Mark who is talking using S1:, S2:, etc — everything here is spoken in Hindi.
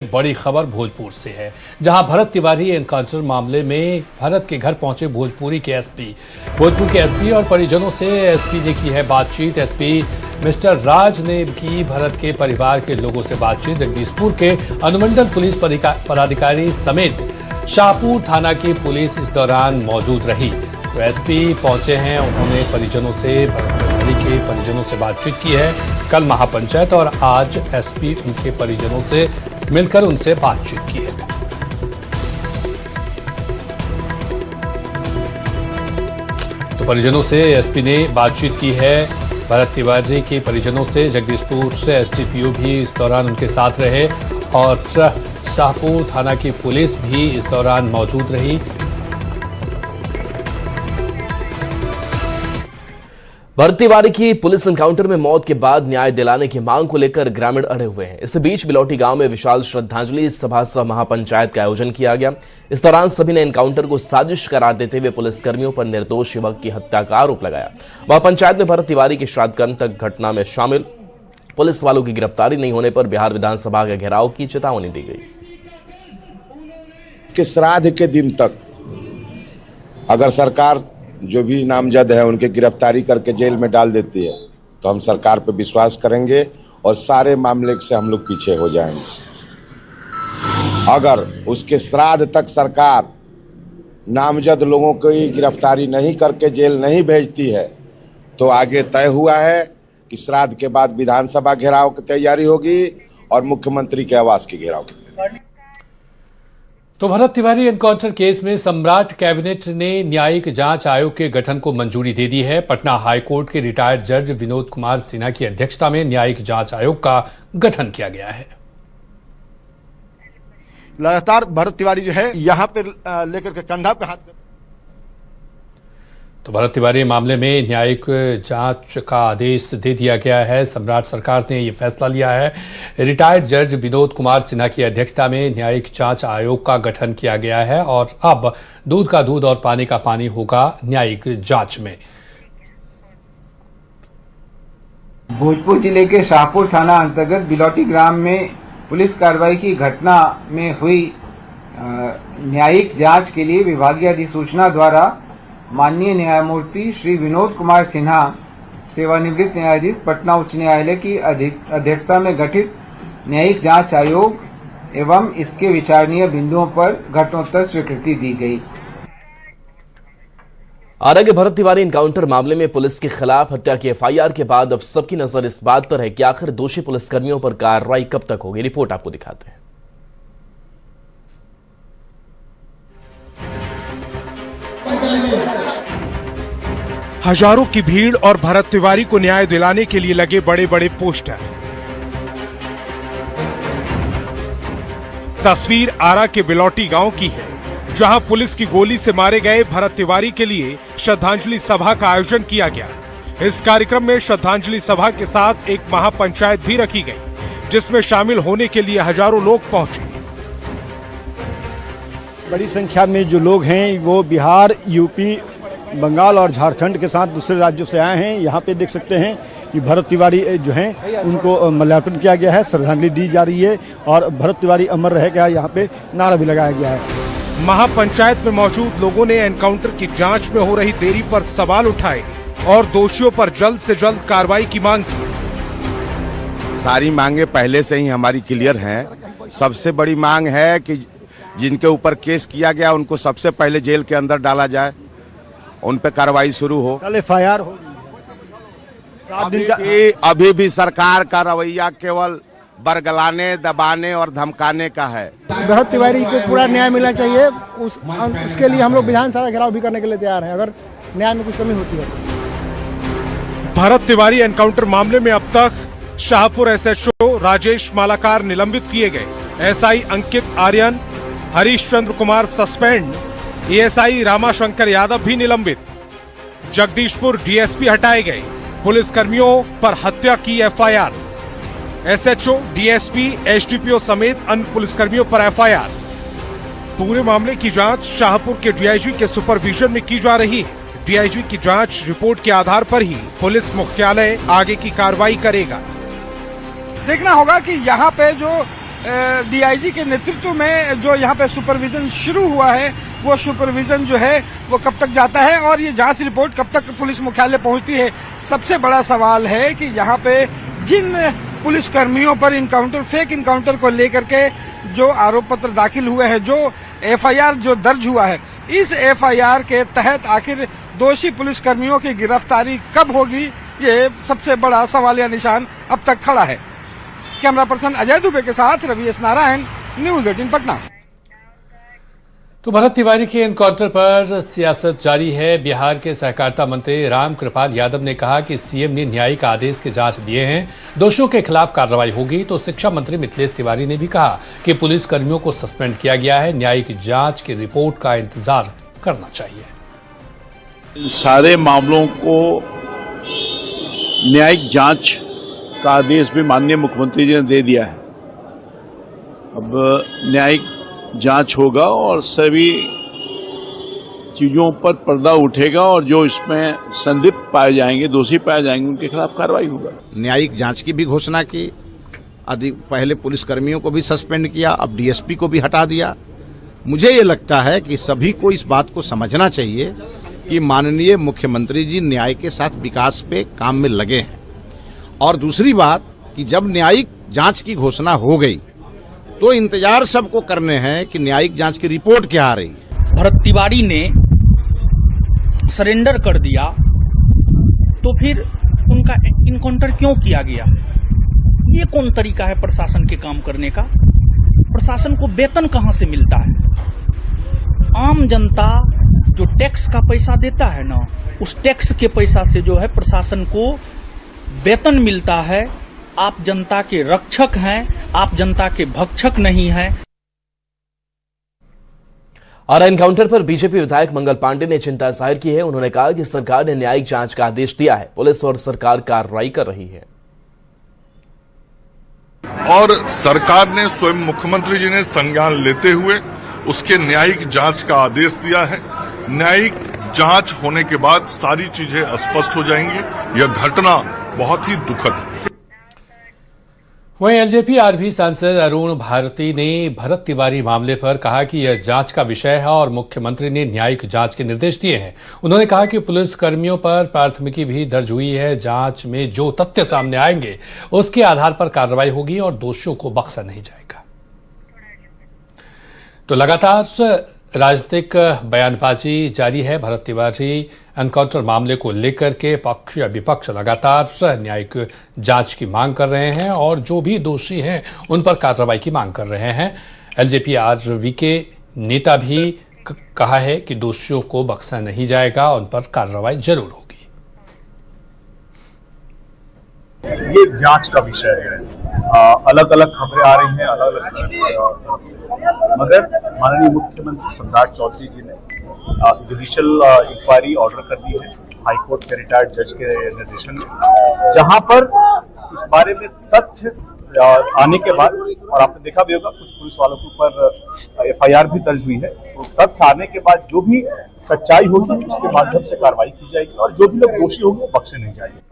S1: बड़ी खबर भोजपुर से है, जहां भरत तिवारी एनकाउंटर मामले में भरत के घर पहुंचे भोजपुर के एसपी और परिजनों से एसपी ने की है बातचीत। एसपी मिस्टर राज ने की भरत के परिवार के लोगों से बातचीत। जगदीशपुर के अनुमंडल पुलिस पदाधिकारी समेत शाहपुर थाना की पुलिस इस दौरान मौजूद रही। तो एसपी पहुंचे हैं, उन्होंने परिजनों से बातचीत की है। कल महापंचायत और आज एसपी उनके परिजनों से मिलकर उनसे बातचीत की है। तो परिजनों से एसपी ने बातचीत की है। भरत तिवारी के परिजनों से जगदीशपुर से एसडीपीओ भी इस दौरान उनके साथ रहे और शाहपुर थाना की पुलिस भी इस दौरान मौजूद रही।
S2: भरत तिवारी की पुलिस एनकाउंटर में मौत के बाद न्याय दिलाने की मांग को लेकर ग्रामीण अड़े हुए हैं। इस बीच बिलौटी गांव में विशाल श्रद्धांजलि सभा सह महापंचायत का आयोजन किया गया। इस दौरान सभी ने एनकाउंटर को साजिश करार देते हुए पुलिसकर्मियों पर निर्दोष युवक की हत्या का आरोप लगाया। महापंचायत में भरत तिवारी के श्राद्ध कर्म तक घटना में शामिल पुलिस वालों की गिरफ्तारी नहीं होने पर बिहार विधानसभा के घेराव की चेतावनी दी गई।
S3: कि श्राद्ध के दिन तक अगर सरकार जो भी नामजद है उनके गिरफ्तारी करके जेल में डाल देती है तो हम सरकार पर विश्वास करेंगे और सारे मामले से हम लोग पीछे हो जाएंगे। अगर उसके श्राद्ध तक सरकार नामजद लोगों की गिरफ्तारी नहीं करके जेल नहीं भेजती है तो आगे तय हुआ है कि श्राद्ध के बाद विधानसभा घेराव की तैयारी होगी और मुख्यमंत्री के आवास की घेराव की तैयारी।
S1: तो भरत तिवारी एनकाउंटर केस में सम्राट कैबिनेट ने न्यायिक जांच आयोग के गठन को मंजूरी दे दी है। पटना हाईकोर्ट के रिटायर्ड जज विनोद कुमार सिन्हा की अध्यक्षता में न्यायिक जांच आयोग का गठन किया गया है।
S4: लगातार भरत तिवारी जो है यहाँ पे लेकर के कंधा पे हाथ।
S1: तो भरत तिवारी मामले में न्यायिक जांच का आदेश दे दिया गया है। सम्राट सरकार ने यह फैसला लिया है। रिटायर्ड जज विनोद कुमार सिन्हा की अध्यक्षता में न्यायिक जांच आयोग का गठन किया गया है और अब दूध का दूध और पानी का पानी होगा न्यायिक जांच में।
S5: भोजपुर जिले के शाहपुर थाना अंतर्गत बिलौटी ग्राम में पुलिस कार्रवाई की घटना में हुई न्यायिक जांच के लिए विभागीय अधिसूचना द्वारा माननीय न्यायमूर्ति श्री विनोद कुमार सिन्हा सेवानिवृत्त न्यायाधीश पटना उच्च न्यायालय की अध्यक्षता में गठित न्यायिक जांच आयोग एवं इसके विचारणीय बिंदुओं पर घटनोत्तर स्वीकृति दी गई।
S2: आरग भरत तिवारी एनकाउंटर मामले में पुलिस के खिलाफ हत्या की एफआईआर के बाद अब सबकी नजर इस बात पर है कि आखिर दोषी पुलिसकर्मियों पर कार्रवाई कब तक होगी। रिपोर्ट आपको दिखाते हैं।
S6: हजारों की भीड़ और भरत तिवारी को न्याय दिलाने के लिए लगे बड़े बड़े पोस्टर। तस्वीर आरा के बिलौटी गांव की है, जहां पुलिस की गोली से मारे गए भरत तिवारी के लिए श्रद्धांजलि सभा का आयोजन किया गया। इस कार्यक्रम में श्रद्धांजलि सभा के साथ एक महापंचायत भी रखी गई, जिसमें शामिल होने के लिए हजारों लोग पहुंचे।
S4: बड़ी संख्या में जो लोग हैं वो बिहार, यूपी, बंगाल और झारखंड के साथ दूसरे राज्यों से आए हैं। यहाँ पे देख सकते हैं कि भरत तिवारी जो हैं उनको माल्यार्पण किया गया है, श्रद्धांजलि दी जा रही है और भरत तिवारी अमर रहेगा यहाँ पे नारा भी लगाया गया है।
S6: महापंचायत में मौजूद लोगों ने एनकाउंटर की जांच में हो रही देरी पर सवाल उठाए और दोषियों पर जल्द से जल्द कार्रवाई की मांग की।
S3: सारी मांगे पहले से ही हमारी क्लियर हैं। सबसे बड़ी मांग है कि जिनके ऊपर केस किया गया उनको सबसे पहले जेल के अंदर डाला जाए, उन पे कार्रवाई शुरू हो।
S4: कल एफआईआर होगी।
S3: अभी भी सरकार का रवैया केवल बरगलाने, दबाने और धमकाने का है।
S4: भरत तिवारी को पूरा न्याय मिलना चाहिए। उसके लिए हम लोग विधानसभा घेराव भी करने के लिए तैयार हैं अगर न्याय में कुछ कमी होती है।
S6: भरत तिवारी एनकाउंटर मामले में अब तक शाहपुर एसएचओ राजेश मालाकार निलंबित किए गए। एसआई अंकित आर्यन, हरीश चंद्र कुमार सस्पेंड, एएसआई रामाशंकर यादव भी निलंबित। जगदीशपुर डीएसपी हटाए गए। पुलिसकर्मियों पर हत्या की एफआईआर। एसएचओ, डीएसपी, एसडीपीओ समेत अन्य पुलिसकर्मियों पर एफआईआर। पूरे मामले की जांच शाहपुर के डीआईजी के सुपरविजन में की जा रही है। डीआईजी की जांच रिपोर्ट के आधार पर ही पुलिस मुख्यालय आगे की कार्रवाई करेगा।
S4: देखना होगा कि यहाँ पे जो
S7: डीआईजी के नेतृत्व में जो यहाँ पे सुपरविजन शुरू हुआ है, वो सुपरविजन जो है वो कब तक जाता है और ये जांच रिपोर्ट कब तक पुलिस मुख्यालय पहुंचती है। सबसे बड़ा सवाल है कि यहाँ पे जिन पुलिस कर्मियों पर इनकाउंटर, फेक इनकाउंटर को लेकर के जो आरोप पत्र दाखिल हुए हैं, जो एफआईआर जो दर्ज हुआ है, इस एफआईआर के तहत आखिर दोषी पुलिस कर्मियों की गिरफ्तारी कब होगी, ये सबसे बड़ा सवालिया निशान अब तक खड़ा है। कैमरा पर्सन अजय दुबे के साथ रवि एस नारायण, न्यूज 18 पटना।
S1: तो भरत तिवारी के एनकाउंटर पर सियासत जारी है। बिहार के सहकारिता मंत्री रामकृपाल यादव ने कहा कि सीएम ने न्यायिक आदेश के जांच दिए हैं, दोषियों के खिलाफ कार्रवाई होगी। तो शिक्षा मंत्री मिथिलेश तिवारी ने भी कहा कि पुलिस कर्मियों को सस्पेंड किया गया है, न्यायिक जांच की रिपोर्ट का इंतजार करना चाहिए।
S8: सारे मामलों को न्यायिक जांच का आदेश भी माननीय मुख्यमंत्री जी ने दे दिया है। अब न्यायिक जांच होगा और सभी चीजों पर पर्दा उठेगा और जो इसमें संदिग्ध पाए जाएंगे, दोषी पाए जाएंगे, उनके खिलाफ कार्रवाई होगा।
S9: न्यायिक जांच की भी घोषणा की, पहले पुलिस कर्मियों को भी सस्पेंड किया, अब डीएसपी को भी हटा दिया। मुझे ये लगता है कि सभी को इस बात को समझना चाहिए कि माननीय मुख्यमंत्री जी न्याय के साथ विकास पे काम में लगे हैं। और दूसरी बात कि जब न्यायिक जांच की घोषणा हो गई तो इंतजार सबको करने हैं कि न्यायिक जांच की रिपोर्ट क्या आ रही है।
S10: भरत तिवारी ने सरेंडर कर दिया तो फिर उनका इनकाउंटर क्यों किया गया? ये कौन तरीका है प्रशासन के काम करने का? प्रशासन को वेतन कहां से मिलता है? आम जनता जो टैक्स का पैसा देता है ना, उस टैक्स के पैसा से जो है प्रशासन को वेतन मिलता है। आप जनता के रक्षक हैं, आप जनता के भक्षक नहीं हैं।
S2: और एनकाउंटर पर बीजेपी विधायक मंगल पांडे ने चिंता जाहिर की है। उन्होंने कहा कि सरकार ने न्यायिक जांच का आदेश दिया है, पुलिस और सरकार कार्रवाई कर रही है।
S11: और सरकार ने स्वयं मुख्यमंत्री जी ने संज्ञान लेते हुए उसके न्यायिक जांच का आदेश दिया है। न्यायिक जांच होने के बाद सारी चीजें स्पष्ट हो जाएंगी। यह घटना बहुत ही दुखद है।
S1: वहीं एलजेपी आरवी सांसद अरुण भारती ने भरत तिवारी मामले पर कहा कि यह जांच का विषय है और मुख्यमंत्री ने न्यायिक जांच के निर्देश दिए हैं। उन्होंने कहा कि पुलिस कर्मियों पर प्राथमिकी भी दर्ज हुई है, जांच में जो तथ्य सामने आएंगे उसके आधार पर कार्रवाई होगी और दोषियों को बख्शा नहीं जाएगा। तो लगातार राजनीतिक बयानबाजी जारी है। भरत तिवारी एनकाउंटर मामले को लेकर के पक्ष या विपक्ष लगातार न्यायिक जांच की मांग कर रहे हैं और जो भी दोषी हैं उन पर कार्रवाई की मांग कर रहे हैं। एलजेपी आरवी के नेता भी कहा है कि दोषियों को बख्शा नहीं जाएगा, उन पर कार्रवाई जरूर होगी।
S12: ये जांच का विषय है। अलग अलग खबरें आ रही हैं अलग अलग तरफ से, मगर माननीय मुख्यमंत्री सम्राट चौधरी जी ने जुडिशियल इंक्वायरी ऑर्डर कर दी है हाईकोर्ट के रिटायर्ड जज के निर्देशन में, जहां पर इस बारे में तथ्य आने के बाद, और आपने देखा भी होगा कुछ पुलिस वालों के ऊपर एफआईआर भी दर्ज हुई है, तो तथ्य आने के बाद जो भी सच्चाई होगी उसके माध्यम से कार्रवाई की जाएगी और जो भी लोग दोषी होंगे वो बख्शे नहीं जाएंगे।